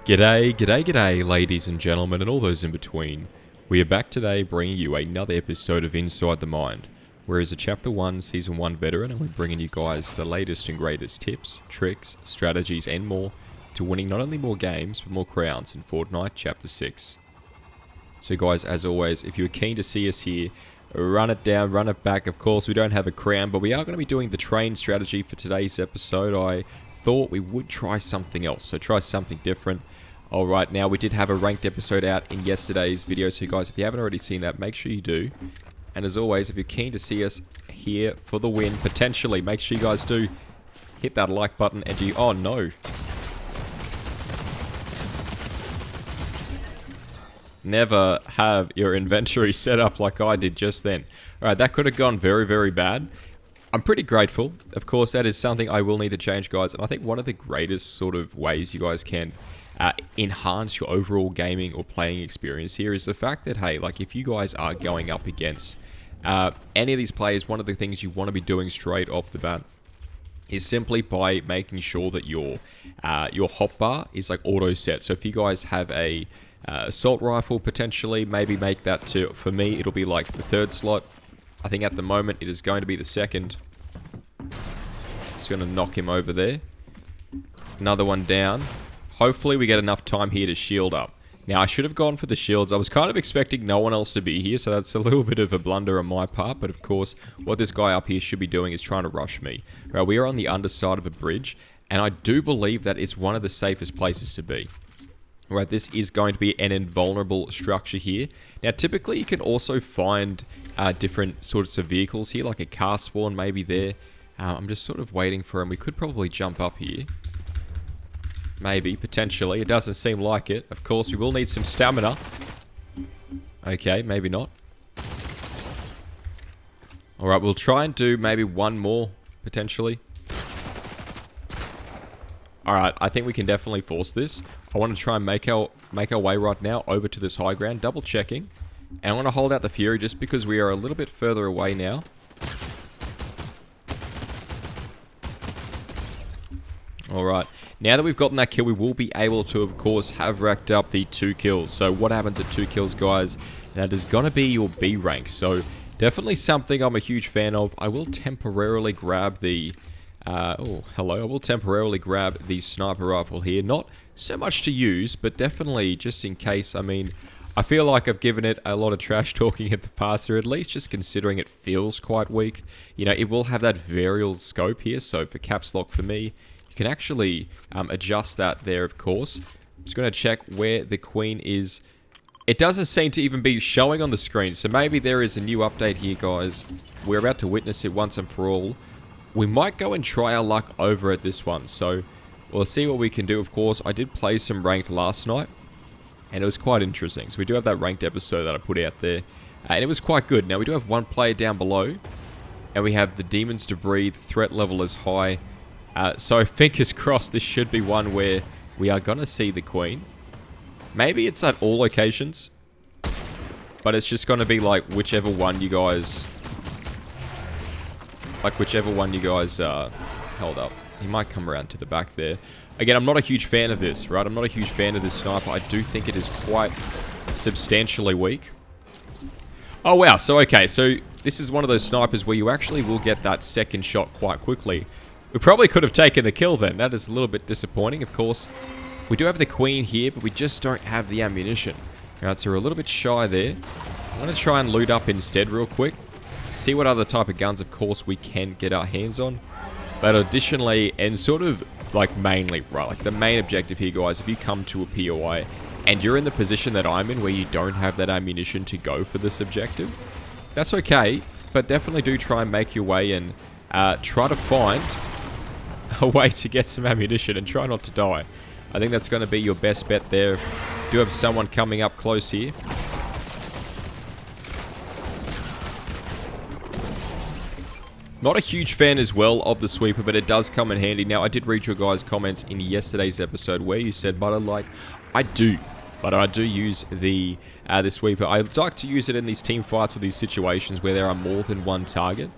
G'day, g'day, g'day, ladies and gentlemen, and all those in between. We are back today bringing you another episode of Inside the Mind, where as a Chapter 1, Season 1 veteran, and we're bringing you guys the latest and greatest tips, tricks, strategies, and more to winning not only more games, but more crowns in Fortnite Chapter 6. So guys, as always, if you're keen to see us here, run it down, run it back. Of course, we don't have a crown, but we are going to be doing the train strategy for today's episode. I thought we would try something else, so try something different. Alright, now we did have a ranked episode out in yesterday's video, so guys, if you haven't already seen that, make sure you do. And as always, if you're keen to see us here for the win, potentially, make sure you guys do hit that like button and do... Oh no. Never have your inventory set up like I did just then. Alright, that could have gone very, very bad. I'm pretty grateful. Of course, that is something I will need to change, guys. And I think one of the greatest sort of ways you guys can enhance your overall gaming or playing experience here is the fact that, hey, like if you guys are going up against any of these players, one of the things you want to be doing straight off the bat is simply by making sure that your hotbar is like auto set. So if you guys have a assault rifle, potentially maybe make that to, for me it'll be like the third slot. I think at the moment it is going to be the second. Just going to knock him over there. Another one down. Hopefully we get enough time here to shield up. Now I should have gone for the shields. I was kind of expecting no one else to be here, so that's a little bit of a blunder on my part. But of course, what this guy up here should be doing is trying to rush me. Right, we are on the underside of a bridge, and I do believe that it's one of the safest places to be. Right, this is going to be an invulnerable structure here. Now typically you can also find different sorts of vehicles here, like a car spawn maybe there. I'm just sort of waiting for him. We could probably jump up here. Maybe, potentially. It doesn't seem like it. Of course, we will need some stamina. Okay, maybe not. Alright, we'll try and do maybe one more, potentially. Alright, I think we can definitely force this. I want to try and make our way right now over to this high ground, double checking. And I want to hold out the Fury just because we are a little bit further away now. Alright, now that we've gotten that kill, we will be able to, of course, have racked up the 2 kills. So what happens at 2 kills, guys? That is going to be your B rank. So definitely something I'm a huge fan of. I will temporarily grab the... oh, hello. I will temporarily grab the sniper rifle here. Not so much to use, but definitely just in case. I mean, I feel like I've given it a lot of trash talking at the past, or at least just considering it feels quite weak. You know, it will have that variable scope here. So for caps lock for me... You can actually adjust that there, of course. I'm just going to check where the Queen is. It doesn't seem to even be showing on the screen, so maybe there is a new update here, guys. We're about to witness it once and for all. We might go and try our luck over at this one, so we'll see what we can do, of course. I did play some ranked last night, and it was quite interesting. So we do have that ranked episode that I put out there, and it was quite good. Now, we do have one player down below, and we have the Demons to Breathe. Threat level is high. So fingers crossed this should be one where we are going to see the Queen. Maybe it's at all locations, but it's just going to be like whichever one you guys... held up. He might come around to the back there. Again, I'm not a huge fan of this, right? I'm not a huge fan of this sniper. I do think it is quite substantially weak. Oh wow, so okay, so this is one of those snipers where you actually will get that second shot quite quickly. We probably could have taken the kill then. That is a little bit disappointing, of course. We do have the Queen here, but we just don't have the ammunition. Alright, so we're a little bit shy there. I'm going to try and loot up instead real quick. See what other type of guns, of course, we can get our hands on. But additionally, and sort of like mainly, right, like the main objective here, guys, if you come to a POI and you're in the position that I'm in where you don't have that ammunition to go for this objective, that's okay, but definitely do try and make your way and try to find a way to get some ammunition and try not to die. I think that's going to be your best bet there. Do have someone coming up close here. Not a huge fan as well of the sweeper, but it does come in handy. Now, I did read your guys' comments in yesterday's episode where you said, but I do use the sweeper. I like to use it in these team fights or these situations where there are more than one target.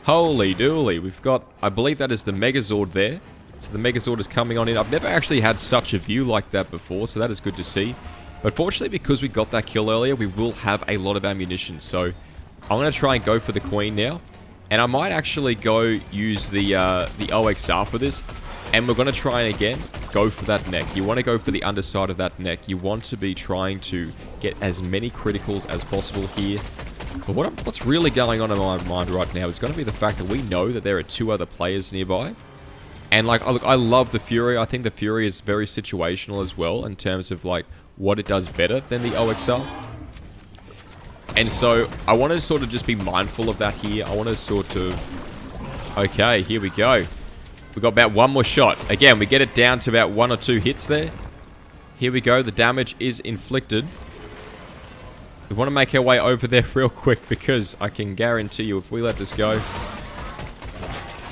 Holy dooly, we've got, I believe that is the Megazord there. So the Megazord is coming on in. I've never actually had such a view like that before, so that is good to see. But fortunately, because we got that kill earlier, we will have a lot of ammunition. So I'm going to try and go for the Queen now. And I might actually go use the OXR for this. And we're going to try and, again, go for that neck. You want to go for the underside of that neck. You want to be trying to get as many criticals as possible here. But what's really going on in my mind right now is going to be the fact that we know that there are 2 other players nearby. And, like, look, I love the Fury. I think the Fury is very situational as well in terms of, like, what it does better than the OXL. And so I want to sort of just be mindful of that here. I want to sort of... Okay, here we go. We've got about 1 more shot. Again, we get it down to about 1 or 2 hits there. Here we go. The damage is inflicted. We want to make our way over there real quick because I can guarantee you if we let this go...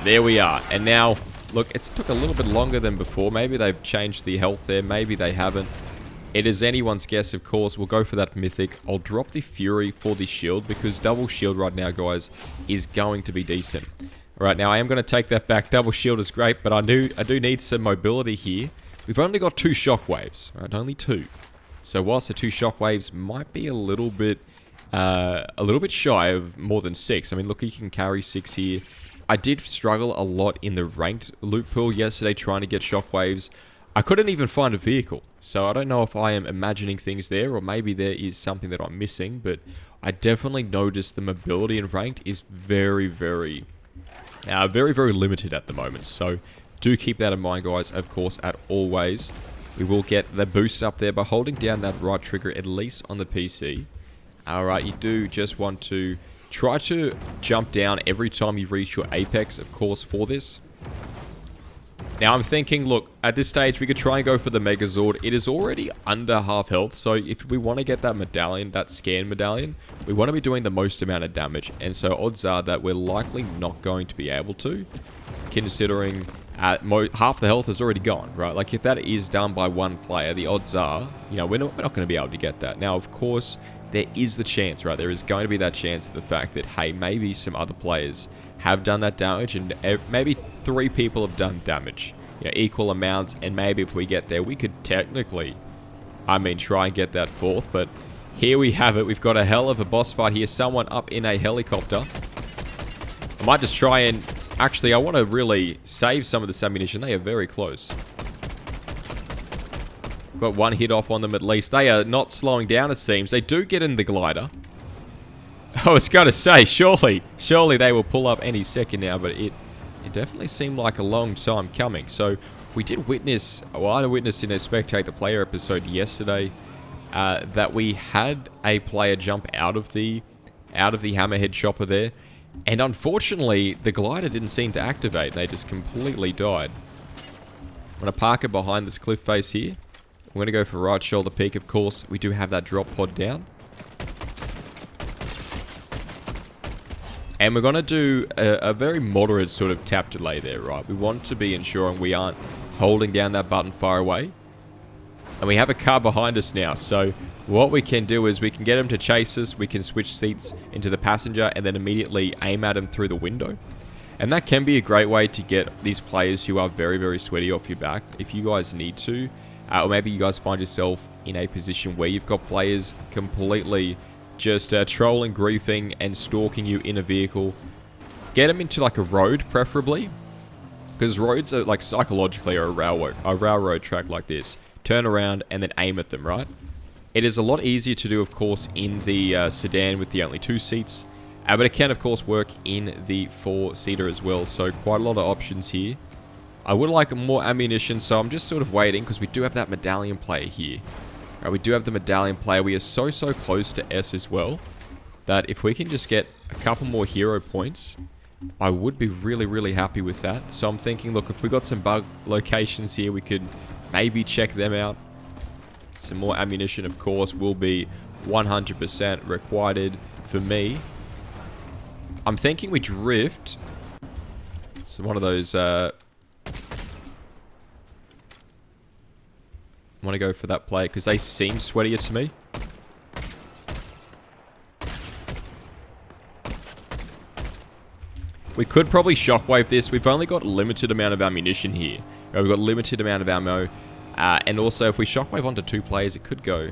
There we are. And now, look, it's took a little bit longer than before. Maybe they've changed the health there. Maybe they haven't. It is anyone's guess, of course. We'll go for that Mythic. I'll drop the Fury for the shield because double shield right now, guys, is going to be decent. Alright, now I am going to take that back. Double shield is great, but I do need some mobility here. We've only got 2 shockwaves, right? Only 2. So whilst the 2 shockwaves might be a little bit shy of more than 6. I mean, look, you can carry 6 here. I did struggle a lot in the ranked loot pool yesterday trying to get shockwaves. I couldn't even find a vehicle, so I don't know if I am imagining things there or maybe there is something that I'm missing, but I definitely noticed the mobility in ranked is very, very limited at the moment. So do keep that in mind, guys, of course, at always. We will get the boost up there by holding down that right trigger, at least on the PC. Alright, you do just want to try to jump down every time you reach your apex, of course, for this. Now, I'm thinking, look, at this stage, we could try and go for the Megazord. It is already under half health, so if we want to get that medallion, that scan medallion, we want to be doing the most amount of damage. And so odds are that we're likely not going to be able to, considering half the health is already gone, right? Like, if that is done by 1 player, the odds are, you know, we're not going to be able to get that. Now, of course, there is the chance, right? There is going to be that chance of the fact that, hey, maybe some other players have done that damage, and maybe 3 people have done damage, you know, equal amounts, and maybe if we get there, we could technically, I mean, try and get that 4th, but here we have it. We've got a hell of a boss fight here. Someone up in a helicopter. I might just try and, actually, I want to really save some of this ammunition. They are very close. Got 1 hit off on them at least. They are not slowing down, it seems. They do get in the glider. I was going to say, surely they will pull up any second now, but it definitely seemed like a long time coming. So we did witness, well, I witnessed in a Spectate the Player episode yesterday that we had a player jump out of the Hammerhead chopper there, and unfortunately the glider didn't seem to activate. They just completely died. I'm going to park it behind this cliff face here. I'm going to go for right shoulder peak, of course. We do have that drop pod down. And we're going to do a very moderate sort of tap delay there, right? We want to be ensuring we aren't holding down that button far away. And we have a car behind us now, so what we can do is we can get him to chase us, we can switch seats into the passenger, and then immediately aim at him through the window. And that can be a great way to get these players who are very, very sweaty off your back, if you guys need to. Or maybe you guys find yourself in a position where you've got players completely just trolling, griefing, and stalking you in a vehicle. Get them into like a road, preferably, because roads are like psychologically a railroad track like this. Turn around and then aim at them, right? It is a lot easier to do, of course, in the sedan with the only 2 seats, but it can, of course, work in the 4-seater as well. So quite a lot of options here. I would like more ammunition, so I'm just sort of waiting because we do have that medallion player here. Right, we do have the medallion player. We are so close to S as well that if we can just get a couple more hero points, I would be really happy with that. So I'm thinking, look, if we got some bug locations here, we could maybe check them out. Some more ammunition, of course, will be 100% required for me. I'm thinking we drift. It's one of those... I want to go for that play because they seem sweatier to me. We could probably shockwave this. We've only got a limited amount of ammunition here. We've got limited amount of ammo. And also, if we shockwave onto 2 players, it could go.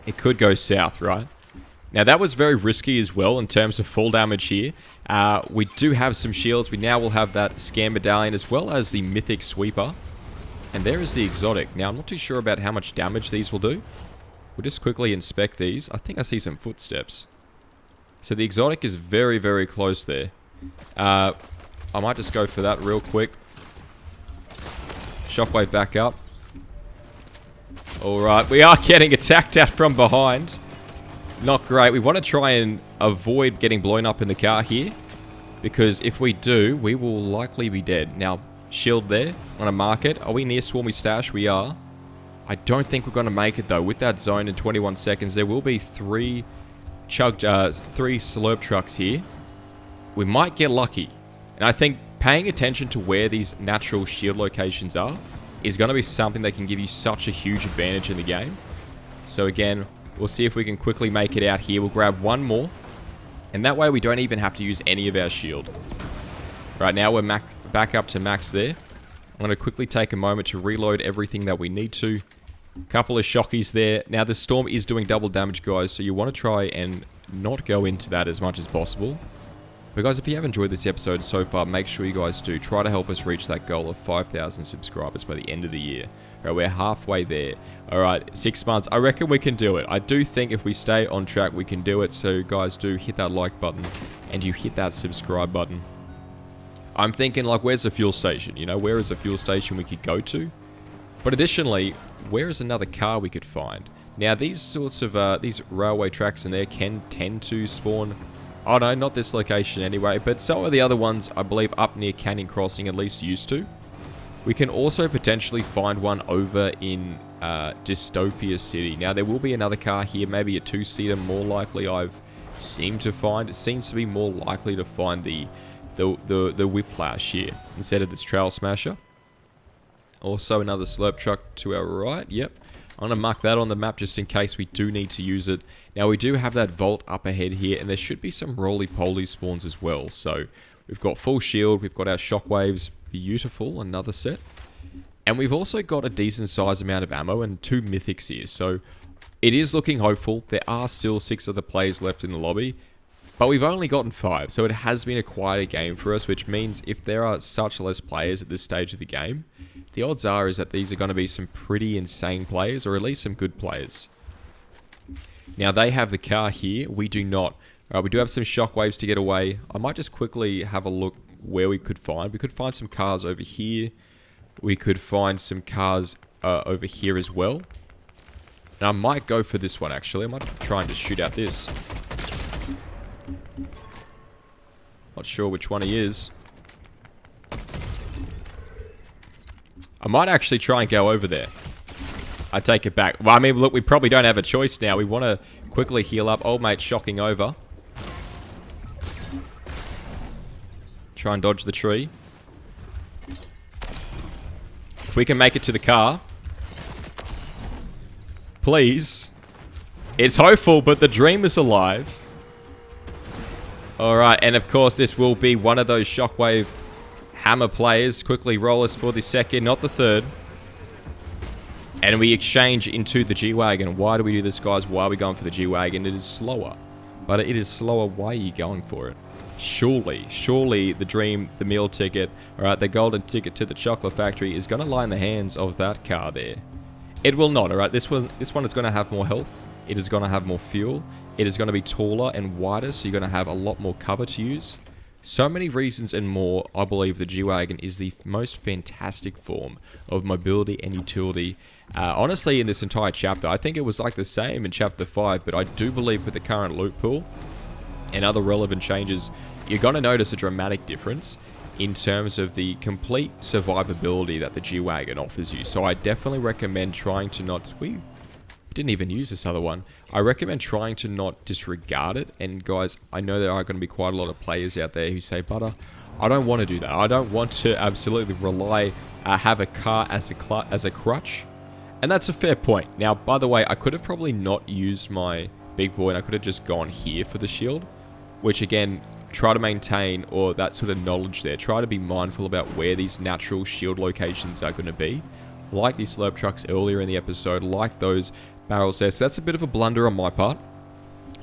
It could go south, right? Now, that was very risky as well in terms of full damage here. We do have some shields. We now will have that scan medallion as well as the mythic sweeper. And there is the exotic. Now, I'm not too sure about how much damage these will do. We'll just quickly inspect these. I think I see some footsteps. So the exotic is very, very close there. I might just go for that real quick. Shockwave back up. Alright, we are getting attacked at from behind. Not great. We want to try and avoid getting blown up in the car here. Because if we do, we will likely be dead. Now, shield there. On a market. Are we near Swarmy Stash? We are. I don't think we're going to make it though. With that zone in 21 seconds, there will be 3 slurp trucks here. We might get lucky. And I think paying attention to where these natural shield locations are is going to be something that can give you such a huge advantage in the game. So again, we'll see if we can quickly make it out here. We'll grab 1 more. And that way we don't even have to use any of our shield. Right now we're back up to max there. I'm going to quickly take a moment to reload everything that we need to. Couple of shockies there. Now the storm is doing double damage, guys, so you want to try and not go into that as much as possible. But guys, if you have enjoyed this episode so far, make sure you guys do try to help us reach that goal of 5,000 subscribers by the end of the year. Right, we're halfway there. Alright, 6 months. I reckon we can do it. I do think if we stay on track, we can do it. So guys, do hit that like button and you hit that subscribe button. I'm thinking, like, where's the fuel station? You know, where is a fuel station we could go to? But additionally, where is another car we could find? Now, these sorts of, these railway tracks in there can tend to spawn... Oh no, not this location anyway, but some of the other ones, I believe, up near Canyon Crossing at least used to. We can also potentially find one over in Dystopia City. Now, there will be another car here, maybe a 2-seater, more likely I've seemed to find. It seems to be more likely to find the Whiplash here instead of this Trail Smasher. Also, another slurp truck to our right. Yep. I'm going to mark that on the map just in case we do need to use it. Now, we do have that vault up ahead here, and there should be some roly-poly spawns as well. So, we've got full shield, we've got our shockwaves. Beautiful, another set. And we've also got a decent size amount of ammo and 2 mythics here. So, it is looking hopeful. There are still 6 other players left in the lobby. But we've only gotten 5, so it has been a quieter game for us, which means if there are such less players at this stage of the game, the odds are is that these are going to be some pretty insane players, or at least some good players. Now, they have the car here. We do not. We do have some shockwaves to get away. I might just quickly have a look where we could find. We could find some cars over here. We could find some cars over here as well. And I might go for this one, actually. I might try and just shoot out this. Not sure which one he is. I might actually try and go over there. I take it back. Well, I mean, look, we probably don't have a choice now. We want to quickly heal up. Old mate shocking over. Try and dodge the tree. If we can make it to the car. Please. It's hopeful, but the dream is alive. Alright, and of course this will be one of those shockwave hammer players. Quickly roll us for the second, not the third. And we exchange into the G-Wagon. Why do we do this, guys? Why are we going for the G-Wagon? It is slower. But it is slower. Why are you going for it? Surely the dream, the meal ticket, alright, the golden ticket to the chocolate factory is going to lie in the hands of that car there. It will not, alright? This one is going to have more health. It is going to have more fuel. It is going to be taller and wider, so you're going to have a lot more cover to use. So many reasons and more, I believe the G-Wagon is the most fantastic form of mobility and utility. Honestly, in this entire chapter, I think it was like the same in Chapter 5, but I do believe with the current loot pool and other relevant changes, you're going to notice a dramatic difference in terms of the complete survivability that the G-Wagon offers you. So I definitely recommend trying to not... We didn't even use this other one. I recommend trying to not disregard it. And guys, I know there are going to be quite a lot of players out there who say, Butter, I don't want to do that. I don't want to absolutely rely, have a car as a crutch. And that's a fair point. Now, by the way, I could have probably not used my big boy and I could have just gone here for the shield. Which again, try to maintain, or that sort of knowledge there. Try to be mindful about where these natural shield locations are going to be. Like these slurp trucks earlier in the episode, like those barrels there. So that's a bit of a blunder on my part.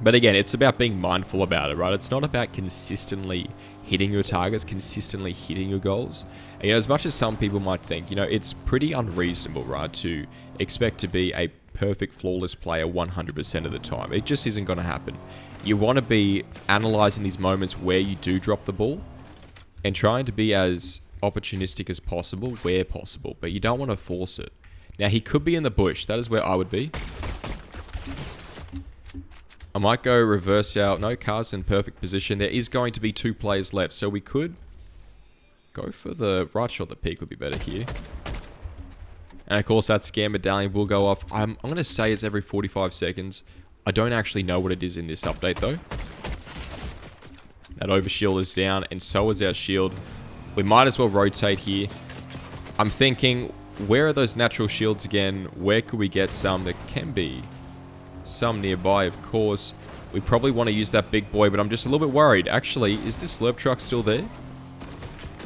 But again, it's about being mindful about it, right? It's not about consistently hitting your targets, consistently hitting your goals. And, you know, as much as some people might think, you know, it's pretty unreasonable, right, to expect to be a perfect, flawless player 100% of the time. It just isn't going to happen. You want to be analyzing these moments where you do drop the ball and trying to be as opportunistic as possible where possible, but you don't want to force it. Now, he could be in the bush. That is where I would be. I might go reverse out. No, car's in perfect position. There is going to be 2 players left, so we could go for the right shot. The peak would be better here. And of course, that scam medallion will go off. I'm going to say it's every 45 seconds. I don't actually know what it is in this update, though. That overshield is down, and so is our shield. We might as well rotate here. I'm thinking, where are those natural shields again? Where could we get some? There can be some nearby, of course. We probably want to use that big boy, but I'm just a little bit worried. Actually, is this slurp truck still there?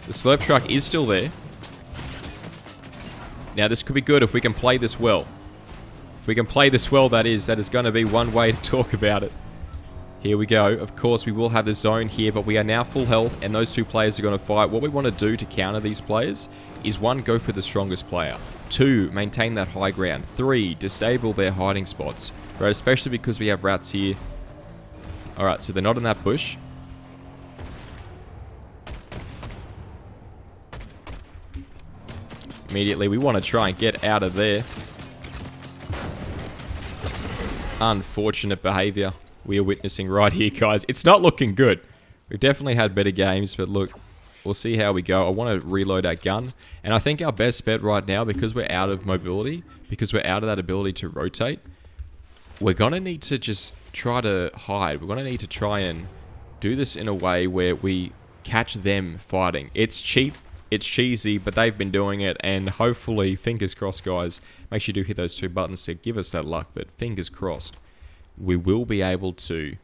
The slurp truck is still there. Now, this could be good if we can play this well. If we can play this well, that is going to be one way to talk about it. Here we go. Of course, we will have the zone here, but we are now full health, and those 2 players are going to fight. What we want to do to counter these players is 1, go for the strongest player. 2, maintain that high ground. 3, disable their hiding spots. Right, especially because we have rats here. Alright, so they're not in that bush. Immediately, we want to try and get out of there. Unfortunate behavior we are witnessing right here, guys. It's not looking good. We've definitely had better games, but look, we'll see how we go. I want to reload our gun, and I think our best bet right now, because we're out of mobility, because we're out of that ability to rotate, we're going to need to just try to hide. We're going to need to try and do this in a way where we catch them fighting. It's cheap, it's cheesy, but they've been doing it, and hopefully, fingers crossed, guys, make sure you do hit those 2 buttons to give us that luck, but fingers crossed, we will be able to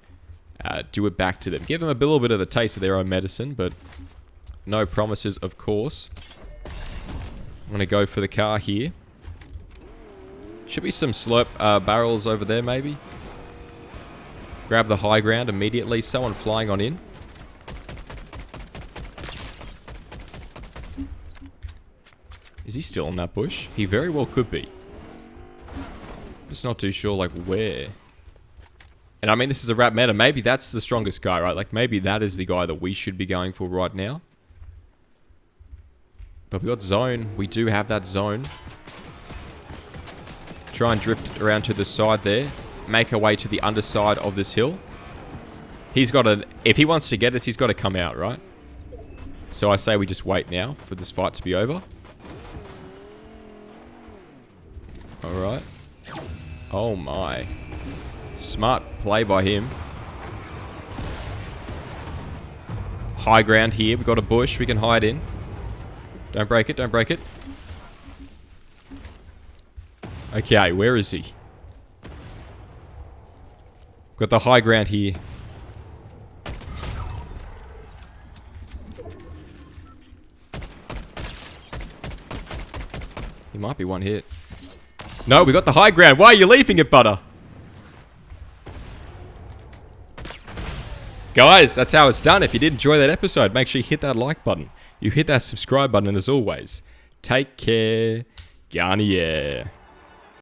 do it back to them. Give them a little bit of the taste of their own medicine, but no promises, of course. I'm going to go for the car here. Should be some slurp barrels over there, maybe. Grab the high ground immediately. Someone flying on in. Is he still in that bush? He very well could be. Just not too sure, like, where. And I mean, this is a rap meta. Maybe that's the strongest guy, right? Like, maybe that is the guy that we should be going for right now. But we got zone. We do have that zone. Try and drift around to the side there. Make our way to the underside of this hill. He's got to... If he wants to get us, he's got to come out, right? So I say we just wait now for this fight to be over. Alright. Oh my. Smart play by him. High ground here. We've got a bush we can hide in. Don't break it, don't break it. Okay, where is he? Got the high ground here. He might be one hit. No, we got the high ground. Why are you leaving it, Butter? Guys, that's how it's done. If you did enjoy that episode, make sure you hit that like button. You hit that subscribe button, and as always, take care. Garnier.